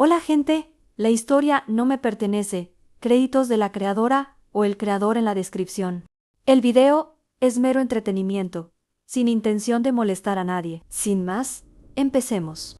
Hola gente, la historia no me pertenece, créditos de la creadora o el creador en la descripción. El video es mero entretenimiento, sin intención de molestar a nadie. Sin más, empecemos.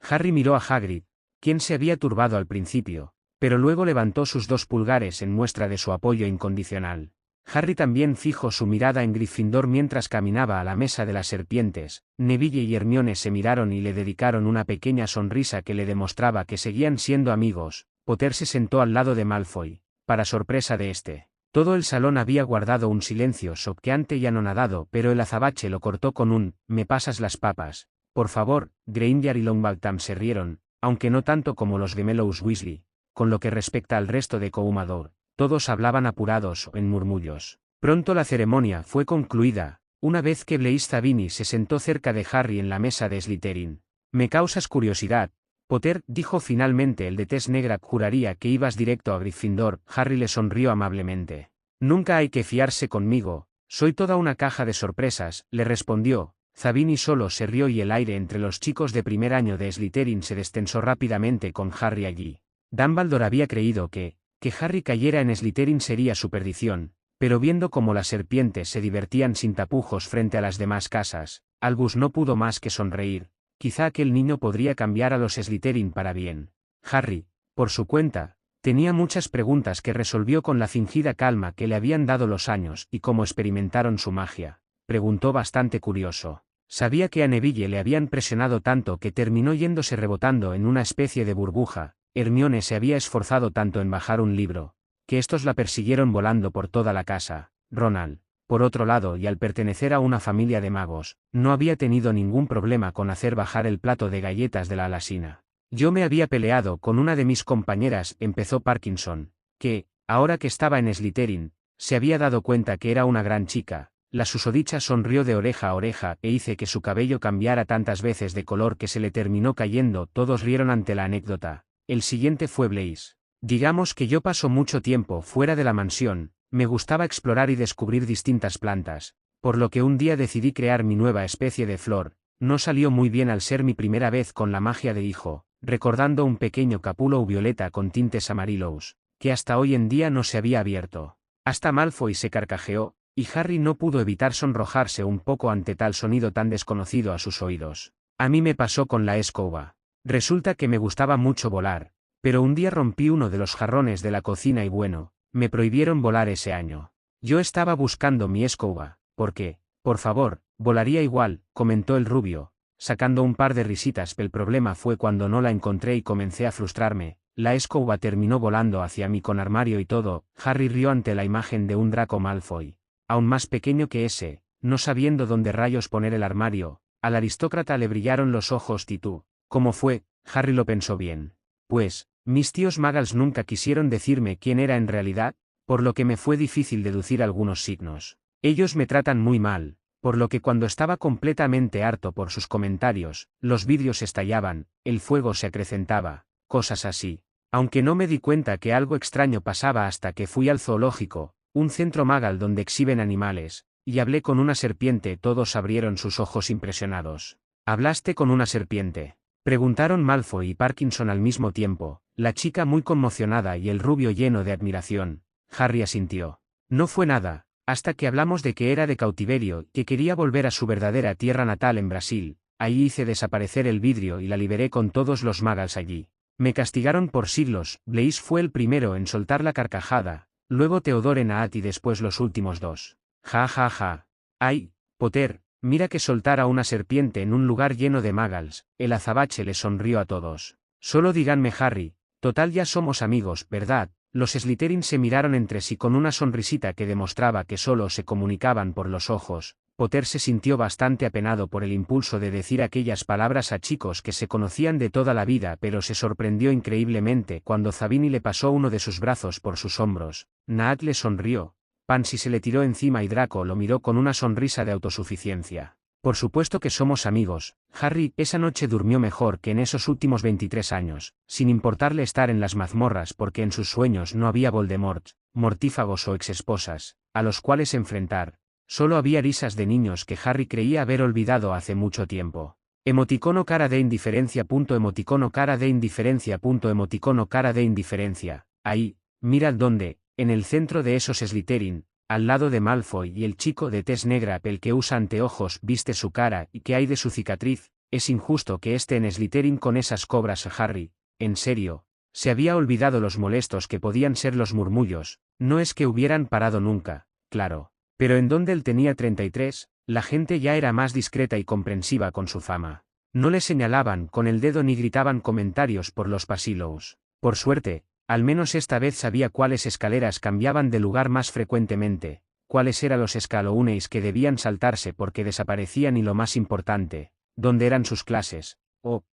Harry miró a Hagrid, quien se había turbado al principio, pero luego levantó sus 2 pulgares en muestra de su apoyo incondicional. Harry también fijó su mirada en Gryffindor mientras caminaba a la mesa de las serpientes. Neville y Hermione se miraron y le dedicaron una pequeña sonrisa que le demostraba que seguían siendo amigos. Potter se sentó al lado de Malfoy, para sorpresa de este. Todo el salón había guardado un silencio choqueante y anonadado, pero el azabache lo cortó con un «¿Me pasas las papas? Por favor». Granger y Longbottom se rieron, aunque no tanto como los gemelos Weasley. Con lo que respecta al resto de Coumador, todos hablaban apurados o en murmullos. Pronto la ceremonia fue concluida, una vez que Blaise Zabini se sentó cerca de Harry en la mesa de Slytherin. «Me causas curiosidad, Potter», dijo finalmente el de tez negra. «Juraría que ibas directo a Gryffindor». Harry le sonrió amablemente. «Nunca hay que fiarse conmigo, soy toda una caja de sorpresas», le respondió. Zabini solo se rió y el aire entre los chicos de primer año de Slytherin se destensó rápidamente con Harry allí. Dumbledore había creído que Harry cayera en Slytherin sería su perdición, pero viendo cómo las serpientes se divertían sin tapujos frente a las demás casas, Albus no pudo más que sonreír. Quizá aquel niño podría cambiar a los Slytherin para bien. Harry, por su cuenta, tenía muchas preguntas que resolvió con la fingida calma que le habían dado los años y cómo experimentaron su magia. Preguntó bastante curioso. Sabía que a Neville le habían presionado tanto que terminó yéndose rebotando en una especie de burbuja. Hermione se había esforzado tanto en bajar un libro, que estos la persiguieron volando por toda la casa. Ronald, por otro lado, y al pertenecer a una familia de magos, no había tenido ningún problema con hacer bajar el plato de galletas de la alacena. «Yo me había peleado con una de mis compañeras», empezó Parkinson, que, ahora que estaba en Slytherin, se había dado cuenta que era una gran chica. La susodicha sonrió de oreja a oreja e hice que su cabello cambiara tantas veces de color que se le terminó cayendo. Todos rieron ante la anécdota. El siguiente fue Blaise. «Digamos que yo paso mucho tiempo fuera de la mansión, me gustaba explorar y descubrir distintas plantas, por lo que un día decidí crear mi nueva especie de flor. No salió muy bien al ser mi primera vez con la magia de hijo», recordando un pequeño capullo violeta con tintes amarillos, que hasta hoy en día no se había abierto. Hasta Malfoy se carcajeó, y Harry no pudo evitar sonrojarse un poco ante tal sonido tan desconocido a sus oídos. «A mí me pasó con la escoba. Resulta que me gustaba mucho volar, pero un día rompí uno de los jarrones de la cocina y bueno, me prohibieron volar ese año. Yo estaba buscando mi escoba, porque, por favor, volaría igual», comentó el rubio, sacando un par de risitas. «El problema fue cuando no la encontré y comencé a frustrarme. La escoba terminó volando hacia mí con armario y todo». Harry rió ante la imagen de un Draco Malfoy, aún más pequeño que ese, no sabiendo dónde rayos poner el armario. Al aristócrata le brillaron los ojos. «¿Y tú? ¿Cómo fue?». Harry lo pensó bien. «Pues, mis tíos Muggles nunca quisieron decirme quién era en realidad, por lo que me fue difícil deducir algunos signos. Ellos me tratan muy mal, por lo que cuando estaba completamente harto por sus comentarios, los vidrios estallaban, el fuego se acrecentaba, cosas así. Aunque no me di cuenta que algo extraño pasaba hasta que fui al zoológico, un centro Muggle donde exhiben animales, y hablé con una serpiente». Todos abrieron sus ojos impresionados. «¿Hablaste con una serpiente?», preguntaron Malfoy y Parkinson al mismo tiempo, la chica muy conmocionada y el rubio lleno de admiración. Harry asintió. «No fue nada, hasta que hablamos de que era de cautiverio, que quería volver a su verdadera tierra natal en Brasil. Ahí hice desaparecer el vidrio y la liberé con todos los Muggles allí. Me castigaron por siglos». Blaise fue el primero en soltar la carcajada, luego Theodore Newt y después los últimos dos. «Ja ja ja. Ay, Potter, mira que soltar a una serpiente en un lugar lleno de Muggles». El azabache le sonrió a todos. «Solo díganme, Harry, total ya somos amigos, ¿verdad?». Los Slytherin se miraron entre sí con una sonrisita que demostraba que solo se comunicaban por los ojos. Potter se sintió bastante apenado por el impulso de decir aquellas palabras a chicos que se conocían de toda la vida, pero se sorprendió increíblemente cuando Zabini le pasó uno de sus brazos por sus hombros. Newt le sonrió. Pansy se le tiró encima y Draco lo miró con una sonrisa de autosuficiencia. «Por supuesto que somos amigos». Harry esa noche durmió mejor que en esos últimos 23 años, sin importarle estar en las mazmorras porque en sus sueños no había Voldemort, mortífagos o exesposas, a los cuales enfrentar. Solo había risas de niños que Harry creía haber olvidado hace mucho tiempo. Emoticono cara de indiferencia. Emoticono cara de indiferencia. Emoticono cara de indiferencia. Ahí, mirad dónde, en el centro de esos Slytherin, al lado de Malfoy y el chico de tez negra, el que usa anteojos, viste su cara y qué hay de su cicatriz. Es injusto que esté en Slytherin con esas cobras. Harry, en serio, se había olvidado los molestos que podían ser los murmullos, no es que hubieran parado nunca, claro. Pero en donde él tenía 33, la gente ya era más discreta y comprensiva con su fama. No le señalaban con el dedo ni gritaban comentarios por los pasillos. Por suerte, al menos esta vez sabía cuáles escaleras cambiaban de lugar más frecuentemente, cuáles eran los escalones que debían saltarse porque desaparecían y lo más importante, dónde eran sus clases.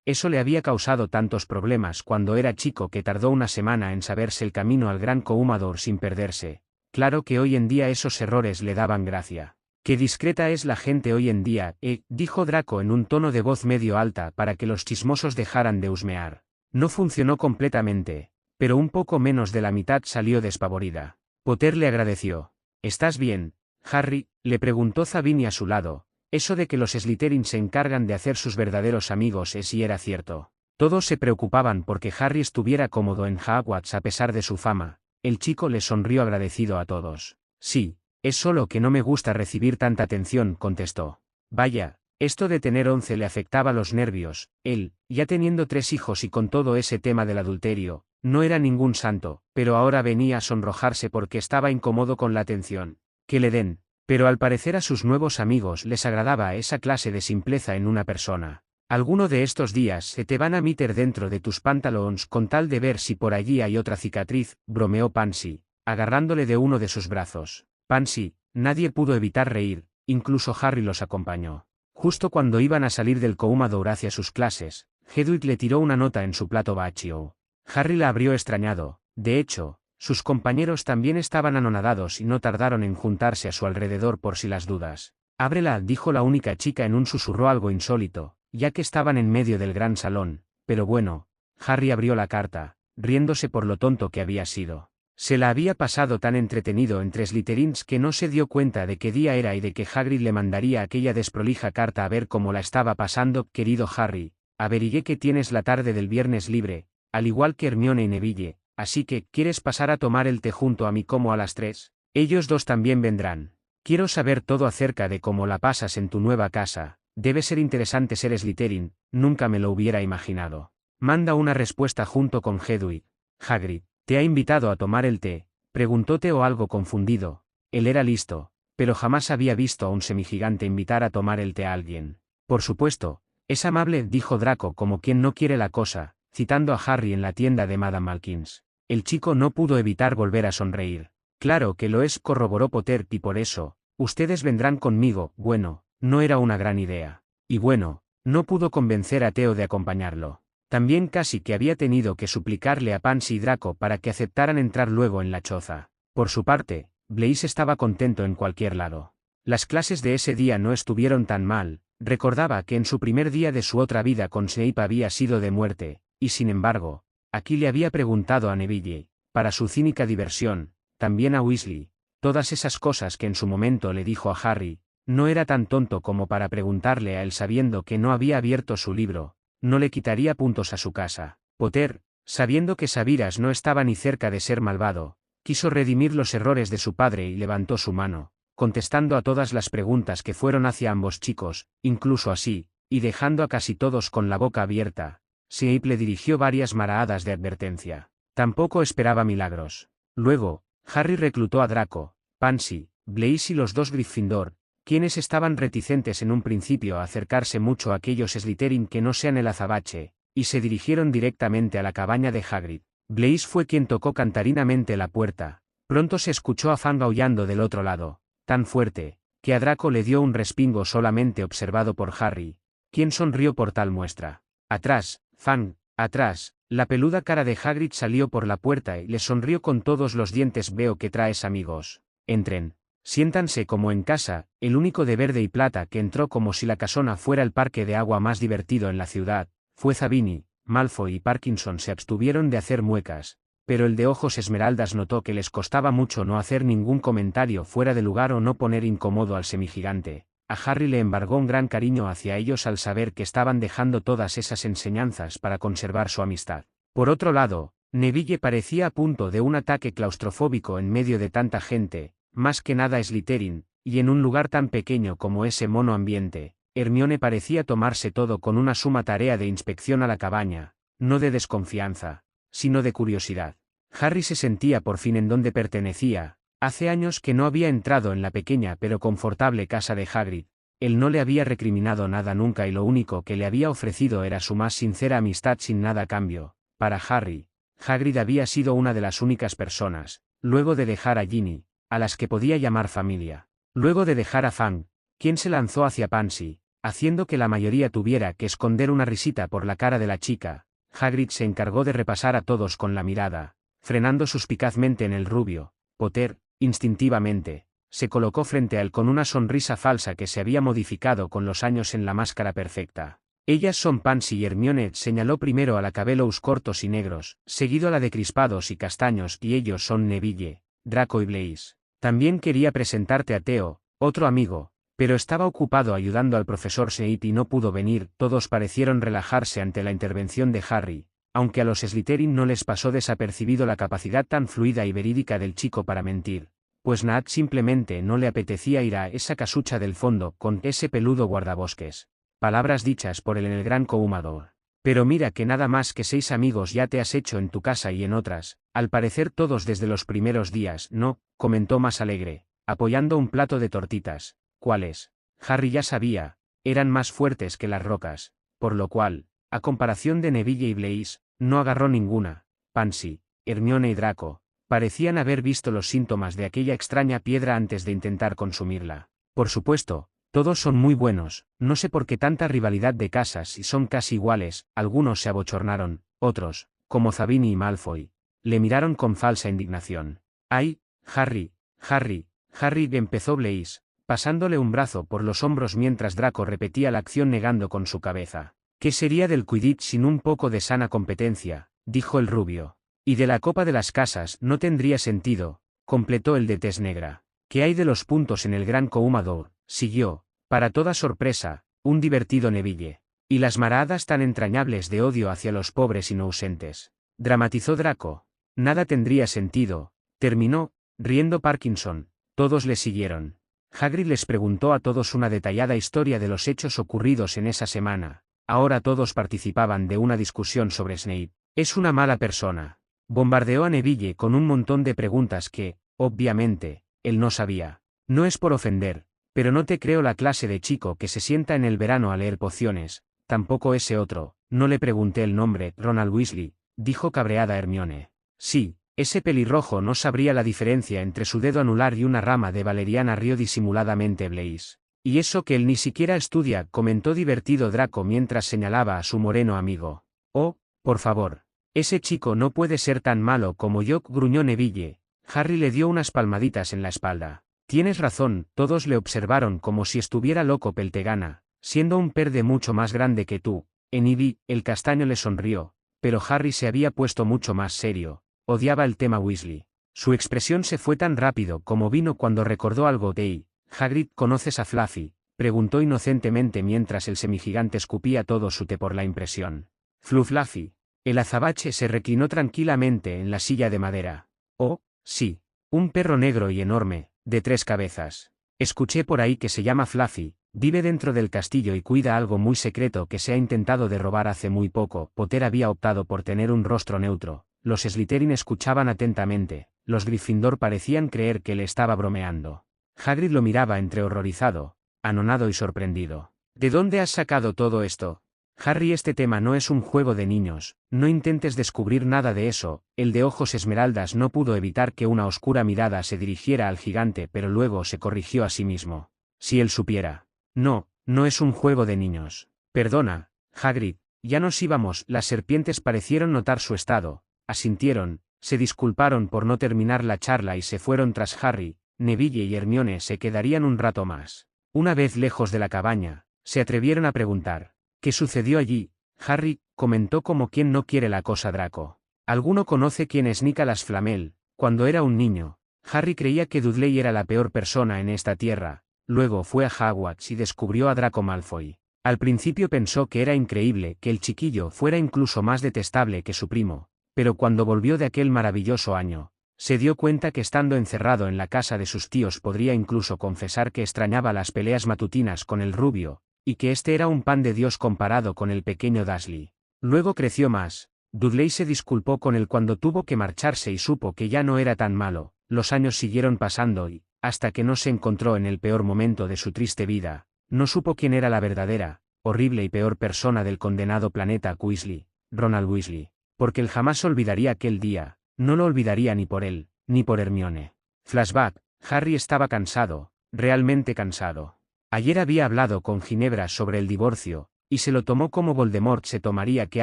Eso le había causado tantos problemas cuando era chico que tardó una semana en saberse el camino al Gran Coumador sin perderse. Claro que hoy en día esos errores le daban gracia. «Qué discreta es la gente hoy en día», dijo Draco en un tono de voz medio alta para que los chismosos dejaran de husmear. No funcionó completamente, pero un poco menos de la mitad salió despavorida. Potter le agradeció. «¿Estás bien, Harry?», le preguntó Zabini a su lado. Eso de que los Slytherin se encargan de hacer sus verdaderos amigos y era cierto. Todos se preocupaban porque Harry estuviera cómodo en Hogwarts a pesar de su fama. El chico le sonrió agradecido a todos. «Sí, es solo que no me gusta recibir tanta atención», contestó. Vaya, esto de tener 11 le afectaba los nervios. Él, ya teniendo 3 hijos y con todo ese tema del adulterio, no era ningún santo, pero ahora venía a sonrojarse porque estaba incómodo con la atención que le den. Pero al parecer a sus nuevos amigos les agradaba esa clase de simpleza en una persona. «Alguno de estos días se te van a meter dentro de tus pantalones con tal de ver si por allí hay otra cicatriz», bromeó Pansy, agarrándole de uno de sus brazos. Pansy, nadie pudo evitar reír, incluso Harry los acompañó. Justo cuando iban a salir del Coumador hacia sus clases, Hedwig le tiró una nota en su plato vacío. Harry la abrió extrañado. De hecho, sus compañeros también estaban anonadados y no tardaron en juntarse a su alrededor por si las dudas. «Ábrela», dijo la única chica en un susurro algo insólito, ya que estaban en medio del gran salón. Pero bueno, Harry abrió la carta, riéndose por lo tonto que había sido. Se la había pasado tan entretenido entre Slytherins que no se dio cuenta de qué día era y de que Hagrid le mandaría aquella desprolija carta a ver cómo la estaba pasando. «Querido Harry, averigué que tienes la tarde del viernes libre, al igual que Hermione y Neville. Así que, ¿quieres pasar a tomar el té junto a mí como a las 3? Ellos dos también vendrán. Quiero saber todo acerca de cómo la pasas en tu nueva casa. Debe ser interesante ser Slytherin, nunca me lo hubiera imaginado. Manda una respuesta junto con Hedwig». «Hagrid, ¿te ha invitado a tomar el té?», preguntó Theo algo confundido. Él era listo, pero jamás había visto a un semigigante invitar a tomar el té a alguien. «Por supuesto, es amable», dijo Draco como quien no quiere la cosa, citando a Harry en la tienda de Madame Malkins. El chico no pudo evitar volver a sonreír. «Claro que lo es», corroboró Potter, «y por eso, ustedes vendrán conmigo». Bueno, no era una gran idea. Y bueno, no pudo convencer a Theo de acompañarlo. También casi que había tenido que suplicarle a Pansy y Draco para que aceptaran entrar luego en la choza. Por su parte, Blaise estaba contento en cualquier lado. Las clases de ese día no estuvieron tan mal. Recordaba que en su primer día de su otra vida con Snape había sido de muerte, y sin embargo, aquí le había preguntado a Neville, para su cínica diversión, también a Weasley, todas esas cosas que en su momento le dijo a Harry. No era tan tonto como para preguntarle a él sabiendo que no había abierto su libro, no le quitaría puntos a su casa. Potter, sabiendo que Sabiras no estaba ni cerca de ser malvado, quiso redimir los errores de su padre y levantó su mano, contestando a todas las preguntas que fueron hacia ambos chicos, incluso así, y dejando a casi todos con la boca abierta. Snape le dirigió varias maradas de advertencia. Tampoco esperaba milagros. Luego, Harry reclutó a Draco, Pansy, Blaise y los 2 Gryffindor, quienes estaban reticentes en un principio a acercarse mucho a aquellos Slytherin que no sean el azabache, y se dirigieron directamente a la cabaña de Hagrid. Blaise fue quien tocó cantarinamente la puerta. Pronto se escuchó a Fang aullando del otro lado, tan fuerte, que a Draco le dio un respingo solamente observado por Harry, quien sonrió por tal muestra. «Atrás, Fang, atrás». La peluda cara de Hagrid salió por la puerta y le sonrió con todos los dientes. «Veo que traes amigos. Entren. Siéntanse como en casa». El único de verde y plata que entró como si la casona fuera el parque de agua más divertido en la ciudad, fue Zabini. Malfoy y Parkinson se abstuvieron de hacer muecas, pero el de ojos esmeraldas notó que les costaba mucho no hacer ningún comentario fuera de lugar o no poner incómodo al semigigante. A Harry le embargó un gran cariño hacia ellos al saber que estaban dejando todas esas enseñanzas para conservar su amistad. Por otro lado, Neville parecía a punto de un ataque claustrofóbico en medio de tanta gente, más que nada Slytherin, y en un lugar tan pequeño como ese mono ambiente. Hermione parecía tomarse todo con una suma tarea de inspección a la cabaña, no de desconfianza, sino de curiosidad. Harry se sentía por fin en donde pertenecía. Hace años que no había entrado en la pequeña pero confortable casa de Hagrid. Él no le había recriminado nada nunca y lo único que le había ofrecido era su más sincera amistad sin nada a cambio. Para Harry, Hagrid había sido una de las únicas personas, luego de dejar a Ginny, a las que podía llamar familia. Luego de dejar a Fang, quien se lanzó hacia Pansy, haciendo que la mayoría tuviera que esconder una risita por la cara de la chica, Hagrid se encargó de repasar a todos con la mirada, frenando suspicazmente en el rubio. Potter, instintivamente, se colocó frente a él con una sonrisa falsa que se había modificado con los años en la máscara perfecta. Ellas son Pansy y Hermione, señaló primero a la cabellos cortos y negros, seguido a la de crispados y castaños, y ellos son Neville, Draco y Blaise. También quería presentarte a Theo, otro amigo, pero estaba ocupado ayudando al profesor Snape y no pudo venir. Todos parecieron relajarse ante la intervención de Harry, aunque a los Slytherin no les pasó desapercibido la capacidad tan fluida y verídica del chico para mentir, pues Nat simplemente no le apetecía ir a esa casucha del fondo con ese peludo guardabosques. Palabras dichas por él en el gran Coumador. Pero mira que nada más que 6 amigos ya te has hecho en tu casa y en otras, al parecer todos desde los primeros días, ¿no?, comentó más alegre, apoyando un plato de tortitas. ¿Cuáles? Harry ya sabía, eran más fuertes que las rocas, por lo cual, a comparación de Neville y Blaise, no agarró ninguna. Pansy, Hermione y Draco parecían haber visto los síntomas de aquella extraña piedra antes de intentar consumirla. Por supuesto, todos son muy buenos, no sé por qué tanta rivalidad de casas y son casi iguales. Algunos se abochornaron, otros, como Zabini y Malfoy, le miraron con falsa indignación. ¡Ay, Harry, Harry, Harry!, empezó Blaise, pasándole un brazo por los hombros mientras Draco repetía la acción negando con su cabeza. ¿Qué sería del Quidditch sin un poco de sana competencia?, dijo el rubio. Y de la copa de las casas no tendría sentido, completó el de tez negra. ¿Qué hay de los puntos en el gran Coumador?, siguió, para toda sorpresa, un divertido Neville. Y las maradas tan entrañables de odio hacia los pobres inocentes, dramatizó Draco. Nada tendría sentido, terminó, riendo Parkinson. Todos le siguieron. Hagrid les preguntó a todos una detallada historia de los hechos ocurridos en esa semana. Ahora todos participaban de una discusión sobre Snape. Es una mala persona. Bombardeó a Neville con un montón de preguntas que, obviamente, él no sabía. No es por ofender, pero no te creo la clase de chico que se sienta en el verano a leer pociones. Tampoco ese otro. No le pregunté el nombre. Ronald Weasley, dijo cabreada Hermione. Sí, ese pelirrojo no sabría la diferencia entre su dedo anular y una rama de valeriana, rió disimuladamente Blaise. Y eso que él ni siquiera estudia, comentó divertido Draco mientras señalaba a su moreno amigo. Oh, por favor. Ese chico no puede ser tan malo como yo, gruñó Neville. Harry le dio unas palmaditas en la espalda. Tienes razón, todos le observaron como si estuviera loco Peltegana, siendo un perde mucho más grande que tú. Ivy, el castaño, le sonrió, pero Harry se había puesto mucho más serio. Odiaba el tema Weasley. Su expresión se fue tan rápido como vino cuando recordó algo de Hagrid. ¿Conoces a Fluffy?, preguntó inocentemente mientras el semigigante escupía todo su té por la impresión. Fluffy. El azabache se reclinó tranquilamente en la silla de madera. Oh, sí. Un perro negro y enorme, de 3 cabezas. Escuché por ahí que se llama Fluffy, vive dentro del castillo y cuida algo muy secreto que se ha intentado derrobar hace muy poco. Potter había optado por tener un rostro neutro. Los Slytherin escuchaban atentamente. Los Gryffindor parecían creer que le estaba bromeando. Hagrid lo miraba entre horrorizado, anonado y sorprendido. ¿De dónde has sacado todo esto? Harry, este tema no es un juego de niños, no intentes descubrir nada de eso. El de ojos esmeraldas no pudo evitar que una oscura mirada se dirigiera al gigante, pero luego se corrigió a sí mismo. Si él supiera. No, no es un juego de niños. Perdona, Hagrid, ya nos íbamos. Las serpientes parecieron notar su estado, asintieron, se disculparon por no terminar la charla y se fueron tras Harry. Neville y Hermione se quedarían un rato más. Una vez lejos de la cabaña, se atrevieron a preguntar. ¿Qué sucedió allí? Harry, comentó como quien no quiere la cosa Draco. ¿Alguno conoce quién es Nicholas Flamel? Cuando era un niño, Harry creía que Dudley era la peor persona en esta tierra. Luego fue a Hogwarts y descubrió a Draco Malfoy. Al principio pensó que era increíble que el chiquillo fuera incluso más detestable que su primo, pero cuando volvió de aquel maravilloso año, se dio cuenta que estando encerrado en la casa de sus tíos podría incluso confesar que extrañaba las peleas matutinas con el rubio, y que este era un pan de Dios comparado con el pequeño Dursley. Luego creció más. Dudley se disculpó con él cuando tuvo que marcharse y supo que ya no era tan malo. Los años siguieron pasando y, hasta que no se encontró en el peor momento de su triste vida, no supo quién era la verdadera, horrible y peor persona del condenado planeta Weasley, Ronald Weasley, porque él jamás olvidaría aquel día, no lo olvidaría ni por él, ni por Hermione. Flashback, Harry estaba cansado, realmente cansado. Ayer había hablado con Ginebra sobre el divorcio, y se lo tomó como Voldemort se tomaría que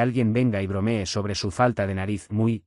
alguien venga y bromee sobre su falta de nariz muy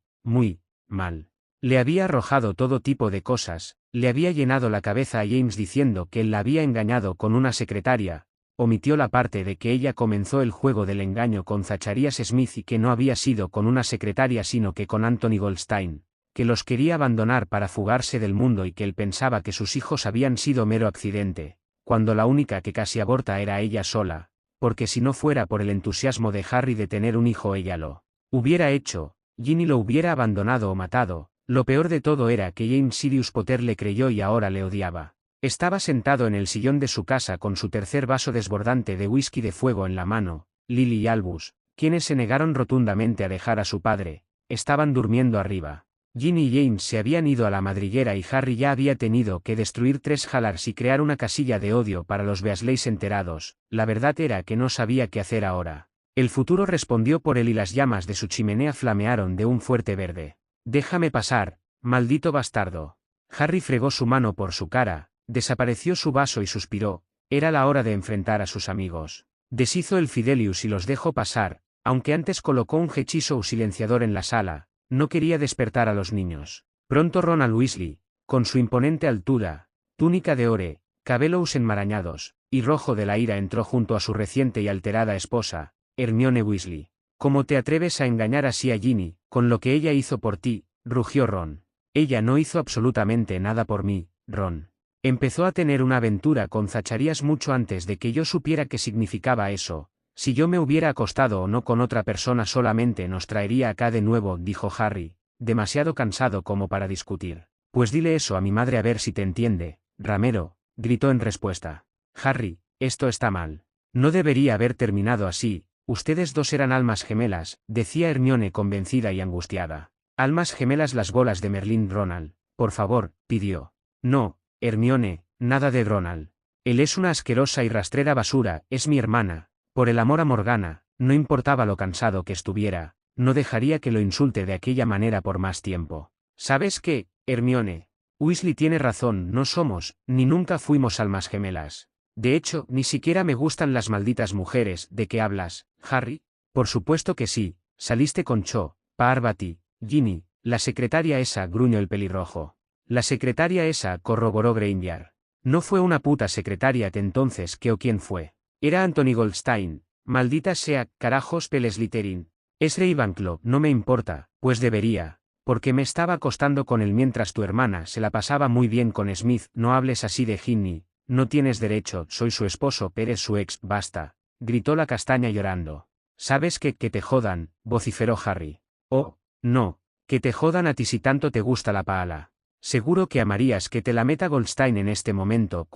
mal. Le había arrojado todo tipo de cosas, le había llenado la cabeza a James diciendo que él la había engañado con una secretaria, omitió la parte de que ella comenzó el juego del engaño con Zacharias Smith y que no había sido con una secretaria sino que con Anthony Goldstein, que los quería abandonar para fugarse del mundo y que él pensaba que sus hijos habían sido mero accidente, cuando la única que casi aborta era ella sola, porque si no fuera por el entusiasmo de Harry de tener un hijo ella lo hubiera hecho, Ginny lo hubiera abandonado o matado. Lo peor de todo era que James Sirius Potter le creyó y ahora le odiaba. Estaba sentado en el sillón de su casa con su tercer vaso desbordante de whisky de fuego en la mano. Lily y Albus, quienes se negaron rotundamente a dejar a su padre, estaban durmiendo arriba. Ginny y James se habían ido a la madriguera y Harry ya había tenido que destruir 3 Hallards y crear una casilla de odio para los Weasleys enterados. La verdad era que no sabía qué hacer ahora. El futuro respondió por él y las llamas de su chimenea flamearon de un fuerte verde. «Déjame pasar, maldito bastardo». Harry fregó su mano por su cara, desapareció su vaso y suspiró. Era la hora de enfrentar a sus amigos. Deshizo el Fidelius y los dejó pasar, aunque antes colocó un hechizo o silenciador en la sala. No quería despertar a los niños. Pronto Ronald Weasley, con su imponente altura, túnica de ore, cabellos enmarañados, y rojo de la ira entró junto a su reciente y alterada esposa, Hermione Weasley. «¿Cómo te atreves a engañar así a Ginny, con lo que ella hizo por ti?», rugió Ron. «Ella no hizo absolutamente nada por mí, Ron. Empezó a tener una aventura con Zacharias mucho antes de que yo supiera qué significaba eso. Si yo me hubiera acostado o no con otra persona solamente nos traería acá de nuevo», dijo Harry, demasiado cansado como para discutir. «Pues dile eso a mi madre a ver si te entiende, ramero», gritó en respuesta. «Harry, esto está mal. No debería haber terminado así. Ustedes dos eran almas gemelas», decía Hermione convencida y angustiada. «Almas gemelas las bolas de Merlín». «Ronald, por favor», pidió. «No, Hermione, nada de Ronald. Él es una asquerosa y rastrera basura, es mi hermana. Por el amor a Morgana, no importaba lo cansado que estuviera, no dejaría que lo insulte de aquella manera por más tiempo. ¿Sabes qué, Hermione? Weasley tiene razón, no somos, ni nunca fuimos almas gemelas. De hecho, ni siquiera me gustan las malditas mujeres. ¿De qué hablas, Harry? Por supuesto que sí, saliste con Cho, Parvati, Ginny, la secretaria esa», gruñó el pelirrojo. «La secretaria esa», corroboró Granger. «No fue una puta secretaria entonces, ¿qué o quién fue? Era Anthony Goldstein. Maldita sea, carajos Peleslittering. Es Ravenclaw, no me importa, pues debería, porque me estaba acostando con él mientras tu hermana se la pasaba muy bien con Smith». «No hables así de Ginny. No tienes derecho, soy su esposo, eres su ex». «Basta», gritó la castaña llorando. «¿Sabes qué? Que te jodan», vociferó Harry. «Oh, no, que te jodan a ti si tanto te gusta la paala. Seguro que amarías que te la meta Goldstein en este momento».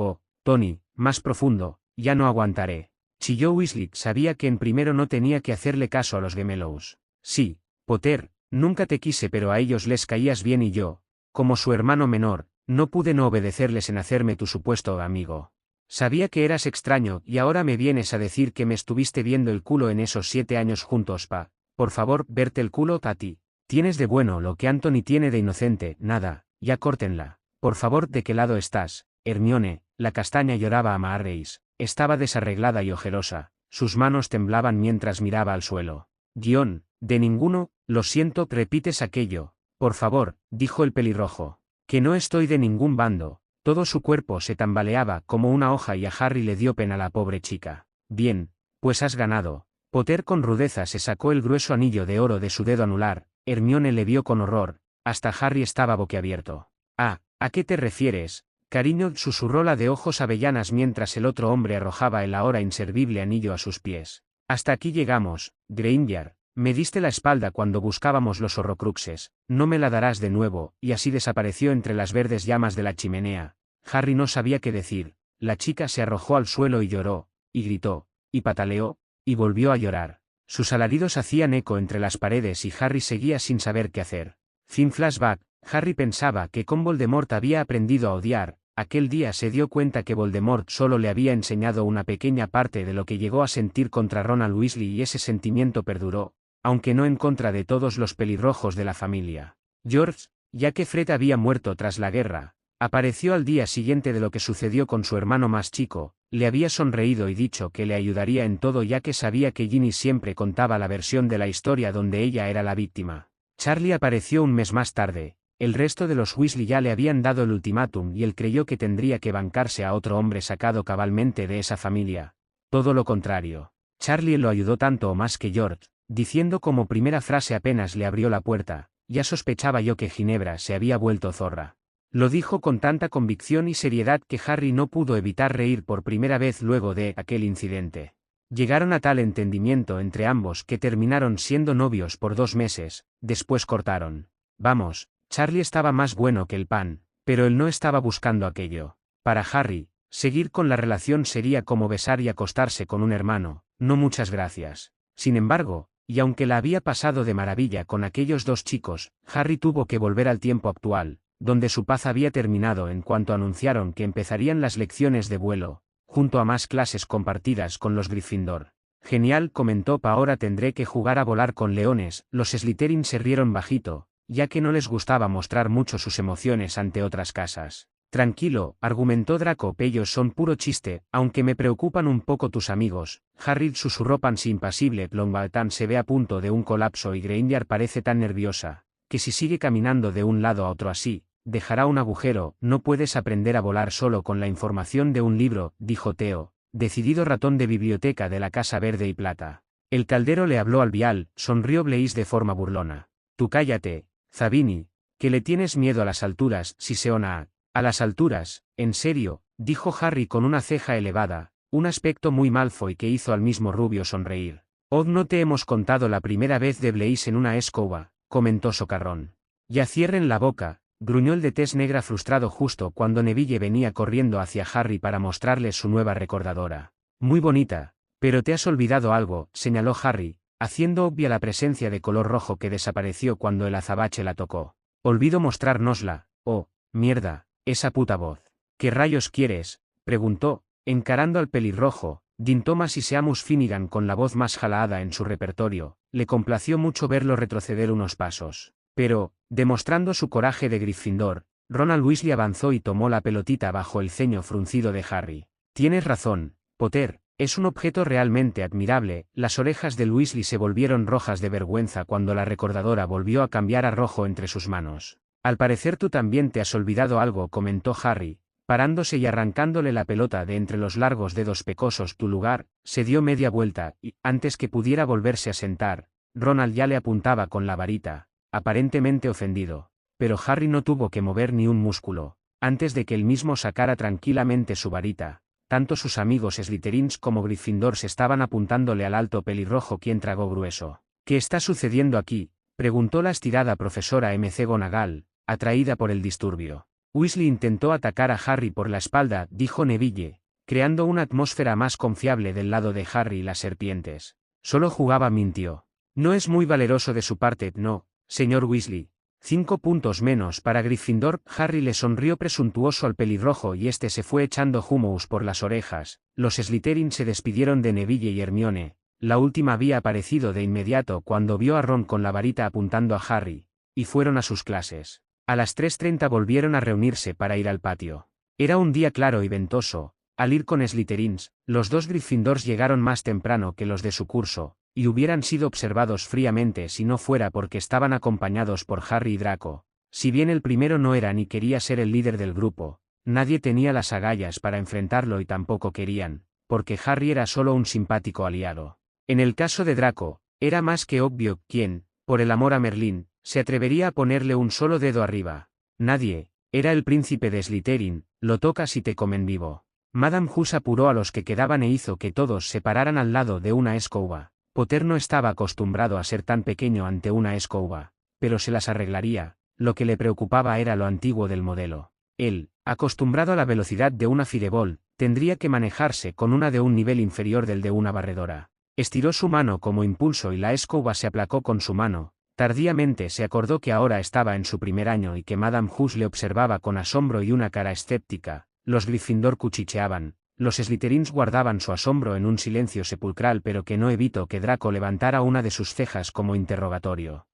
«Tony, más profundo, ya no aguantaré», chilló Weasley. Sabía que en primero no tenía que hacerle caso a los gemelos. «Sí, Potter, nunca te quise pero a ellos les caías bien y yo, como su hermano menor, no pude no obedecerles en hacerme tu supuesto amigo. Sabía que eras extraño y ahora me vienes a decir que me estuviste viendo el culo en esos 7 años juntos. Por favor, verte el culo, Tati. Tienes de bueno lo que Anthony tiene de inocente». «Nada, ya córtenla. Por favor, ¿de qué lado estás, Hermione?». La castaña lloraba a mares. Estaba desarreglada y ojerosa, sus manos temblaban mientras miraba al suelo. «De ninguno, lo siento», «repites aquello, por favor», dijo el pelirrojo. «Que no estoy de ningún bando». Todo su cuerpo se tambaleaba como una hoja y a Harry le dio pena la pobre chica. «Bien, pues has ganado». Potter con rudeza se sacó el grueso anillo de oro de su dedo anular. Hermione le vio con horror, hasta Harry estaba boquiabierto. «Ah, ¿a qué te refieres?», Cariño, susurró la de ojos avellanas mientras el otro hombre arrojaba el ahora inservible anillo a sus pies. Hasta aquí llegamos, Granger. Me diste la espalda cuando buscábamos los horrocruxes, no me la darás de nuevo, y así desapareció entre las verdes llamas de la chimenea. Harry no sabía qué decir. La chica se arrojó al suelo y lloró, y gritó, y pataleó, y volvió a llorar. Sus alaridos hacían eco entre las paredes y Harry seguía sin saber qué hacer. Fin flashback. Harry pensaba que con Voldemort había aprendido a odiar. Aquel día se dio cuenta que Voldemort solo le había enseñado una pequeña parte de lo que llegó a sentir contra Ronald Weasley y ese sentimiento perduró, aunque no en contra de todos los pelirrojos de la familia. George, ya que Fred había muerto tras la guerra, apareció al día siguiente de lo que sucedió con su hermano más chico, le había sonreído y dicho que le ayudaría en todo ya que sabía que Ginny siempre contaba la versión de la historia donde ella era la víctima. Charlie apareció un mes más tarde. El resto de los Weasley ya le habían dado el ultimátum y él creyó que tendría que bancarse a otro hombre sacado cabalmente de esa familia. Todo lo contrario. Charlie lo ayudó tanto o más que George, diciendo como primera frase apenas le abrió la puerta, ya sospechaba yo que Ginebra se había vuelto zorra. Lo dijo con tanta convicción y seriedad que Harry no pudo evitar reír por primera vez luego de aquel incidente. Llegaron a tal entendimiento entre ambos que terminaron siendo novios por 2 meses, después cortaron. Vamos. Charlie estaba más bueno que el pan, pero él no estaba buscando aquello. Para Harry, seguir con la relación sería como besar y acostarse con un hermano, no muchas gracias. Sin embargo, y aunque la había pasado de maravilla con aquellos 2 chicos, Harry tuvo que volver al tiempo actual, donde su paz había terminado en cuanto anunciaron que empezarían las lecciones de vuelo, junto a más clases compartidas con los Gryffindor. Genial, comentó Pa, ahora tendré que jugar a volar con leones. Los Slytherin se rieron bajito, ya que no les gustaba mostrar mucho sus emociones ante otras casas. Tranquilo, argumentó Draco, ellos son puro chiste, aunque me preocupan un poco tus amigos. Harry susurró Pansy impasible. Longbottom se ve a punto de un colapso y Granger parece tan nerviosa, que si sigue caminando de un lado a otro así, dejará un agujero. No puedes aprender a volar solo con la información de un libro, dijo Theo, decidido ratón de biblioteca de la Casa Verde y Plata. El caldero le habló al vial, sonrió Blaise de forma burlona. Tú cállate, Zabini, que le tienes miedo a las alturas, Siseona. A las alturas, en serio, dijo Harry con una ceja elevada, un aspecto muy Malfoy que hizo al mismo rubio sonreír. No te hemos contado la primera vez de Blaise en una escoba, comentó Socarrón. Ya cierren la boca, gruñó el de tez negra frustrado justo cuando Neville venía corriendo hacia Harry para mostrarle su nueva recordadora. Muy bonita, pero te has olvidado algo, señaló Harry, haciendo obvia la presencia de color rojo que desapareció cuando el azabache la tocó. Olvido mostrárnosla. Oh, mierda, esa puta voz. ¿Qué rayos quieres?, preguntó, encarando al pelirrojo. Dean Thomas y Seamus Finnegan con la voz más jalaada en su repertorio, le complació mucho verlo retroceder unos pasos. Pero, demostrando su coraje de Gryffindor, Ronald Weasley avanzó y tomó la pelotita bajo el ceño fruncido de Harry. Tienes razón, Potter. Es un objeto realmente admirable. Las orejas de Weasley se volvieron rojas de vergüenza cuando la recordadora volvió a cambiar a rojo entre sus manos. Al parecer tú también te has olvidado algo, comentó Harry, parándose y arrancándole la pelota de entre los largos dedos pecosos. Tu lugar. Se dio media vuelta y, antes que pudiera volverse a sentar, Ronald ya le apuntaba con la varita, aparentemente ofendido. Pero Harry no tuvo que mover ni un músculo, antes de que él mismo sacara tranquilamente su varita. Tanto sus amigos Slytherins como Gryffindors estaban apuntándole al alto pelirrojo, quien tragó grueso. ¿Qué está sucediendo aquí?, preguntó la estirada profesora McGonagall, atraída por el disturbio. Weasley intentó atacar a Harry por la espalda, dijo Neville, creando una atmósfera más confiable del lado de Harry y las serpientes. Solo jugaba, mintió. No es muy valeroso de su parte, no, señor Weasley. 5 puntos menos para Gryffindor. Harry le sonrió presuntuoso al pelirrojo y este se fue echando hummus por las orejas. Los Slytherin se despidieron de Neville y Hermione. La última había aparecido de inmediato cuando vio a Ron con la varita apuntando a Harry, y fueron a sus clases. A las 3:30 volvieron a reunirse para ir al patio. Era un día claro y ventoso. Al ir con Slytherins, los 2 Gryffindors llegaron más temprano que los de su curso, y hubieran sido observados fríamente si no fuera porque estaban acompañados por Harry y Draco. Si bien el primero no era ni quería ser el líder del grupo, nadie tenía las agallas para enfrentarlo y tampoco querían, porque Harry era solo un simpático aliado. En el caso de Draco, era más que obvio quién, por el amor a Merlín, se atrevería a ponerle un solo dedo arriba. Nadie. Era el príncipe de Slytherin, lo tocas y te comen vivo. Madame Hughes apuró a los que quedaban e hizo que todos se pararan al lado de una escoba. Potter no estaba acostumbrado a ser tan pequeño ante una escoba, pero se las arreglaría. Lo que le preocupaba era lo antiguo del modelo. Él, acostumbrado a la velocidad de una fireball, tendría que manejarse con una de un nivel inferior del de una barredora. Estiró su mano como impulso y la escoba se aplacó con su mano. Tardíamente se acordó que ahora estaba en su primer año y que Madame Hughes le observaba con asombro y una cara escéptica. Los Gryffindor cuchicheaban. Los Slytherins guardaban su asombro en un silencio sepulcral, pero que no evitó que Draco levantara una de sus cejas como interrogatorio.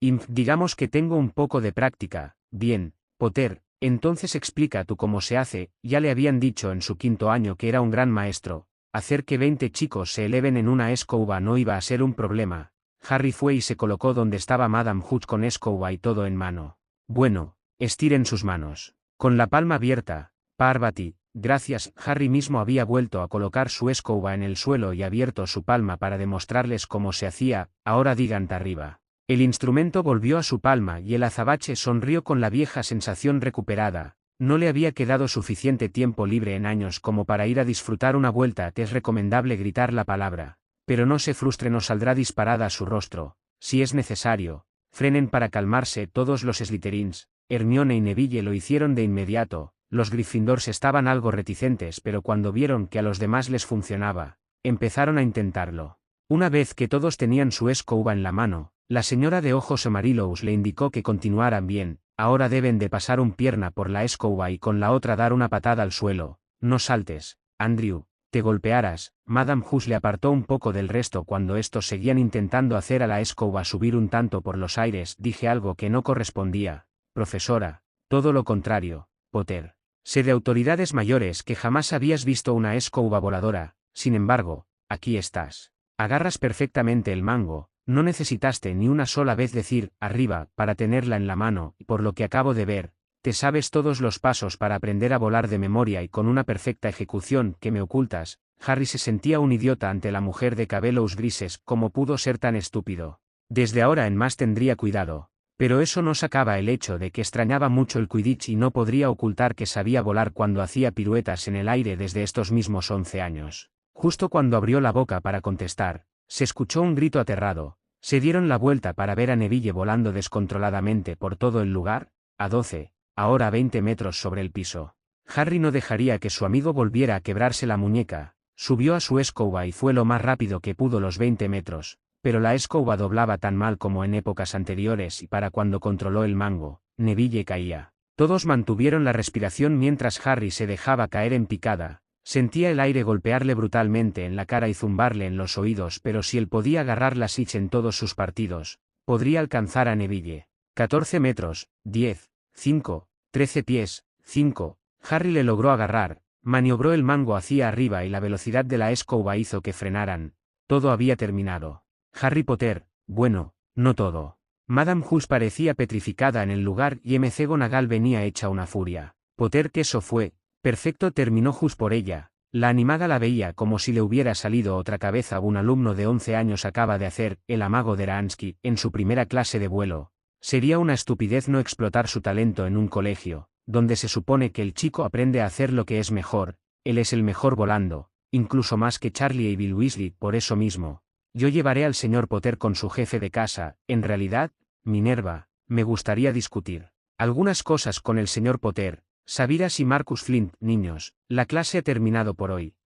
Digamos que tengo un poco de práctica. Bien, Potter, entonces explica tú cómo se hace. Ya le habían dicho en su quinto año que era un gran maestro. Hacer que 20 chicos se eleven en una escoba no iba a ser un problema. Harry fue y se colocó donde estaba Madame Hughes con escoba y todo en mano. Bueno, estiren sus manos. Con la palma abierta. Parvati, gracias. Harry mismo había vuelto a colocar su escoba en el suelo y abierto su palma para demostrarles cómo se hacía. Ahora digan arriba. El instrumento volvió a su palma y el azabache sonrió con la vieja sensación recuperada. No le había quedado suficiente tiempo libre en años como para ir a disfrutar una vuelta. Te es recomendable gritar la palabra. Pero no se frustre, no saldrá disparada a su rostro. Si es necesario, frenen para calmarse. Todos los Slytherins, Hermione y Neville lo hicieron de inmediato. Los Gryffindors estaban algo reticentes, pero cuando vieron que a los demás les funcionaba, empezaron a intentarlo. Una vez que todos tenían su escoba en la mano, la señora de ojos amarillos le indicó que continuaran bien. Ahora deben de pasar un pierna por la escoba y con la otra dar una patada al suelo. No saltes, Andrew. Te golpearás. Madame Hughes le apartó un poco del resto cuando estos seguían intentando hacer a la escoba subir un tanto por los aires. Dije algo que no correspondía, profesora. Todo lo contrario, Potter. Sé de autoridades mayores que jamás habías visto una escoba voladora. Sin embargo, aquí estás. Agarras perfectamente el mango. No necesitaste ni una sola vez decir arriba para tenerla en la mano, y por lo que acabo de ver, te sabes todos los pasos para aprender a volar de memoria y con una perfecta ejecución. ¿Que me ocultas? Harry se sentía un idiota ante la mujer de cabellos grises. ¿Cómo pudo ser tan estúpido? Desde ahora en más tendría cuidado. Pero eso no sacaba el hecho de que extrañaba mucho el Quidditch y no podría ocultar que sabía volar cuando hacía piruetas en el aire desde estos mismos 11 años. Justo cuando abrió la boca para contestar, se escuchó un grito aterrado. Se dieron la vuelta para ver a Neville volando descontroladamente por todo el lugar. A 12. Ahora 20 metros sobre el piso. Harry no dejaría que su amigo volviera a quebrarse la muñeca. Subió a su escoba y fue lo más rápido que pudo los 20 metros, pero la escoba doblaba tan mal como en épocas anteriores y para cuando controló el mango, Neville caía. Todos mantuvieron la respiración mientras Harry se dejaba caer en picada. Sentía el aire golpearle brutalmente en la cara y zumbarle en los oídos, pero si él podía agarrar la Sitch en todos sus partidos, podría alcanzar a Neville. 14 metros, 10. 5, 13 pies, 5. Harry le logró agarrar, maniobró el mango hacia arriba y la velocidad de la escoba hizo que frenaran. Todo había terminado. Harry Potter, bueno, no todo. Madame Hughes parecía petrificada en el lugar y McGonagall venía hecha una furia. Potter, que eso fue, perfecto, terminó Hughes por ella. La animada la veía como si le hubiera salido otra cabeza. Un alumno de 11 años acaba de hacer el amago de Ransky en su primera clase de vuelo. Sería una estupidez no explotar su talento en un colegio, donde se supone que el chico aprende a hacer lo que es mejor. Él es el mejor volando, incluso más que Charlie y Bill Weasley. Por eso mismo, yo llevaré al señor Potter con su jefe de casa. En realidad, Minerva, me gustaría discutir algunas cosas con el señor Potter. Sabiras y Marcus Flint. Niños, la clase ha terminado por hoy.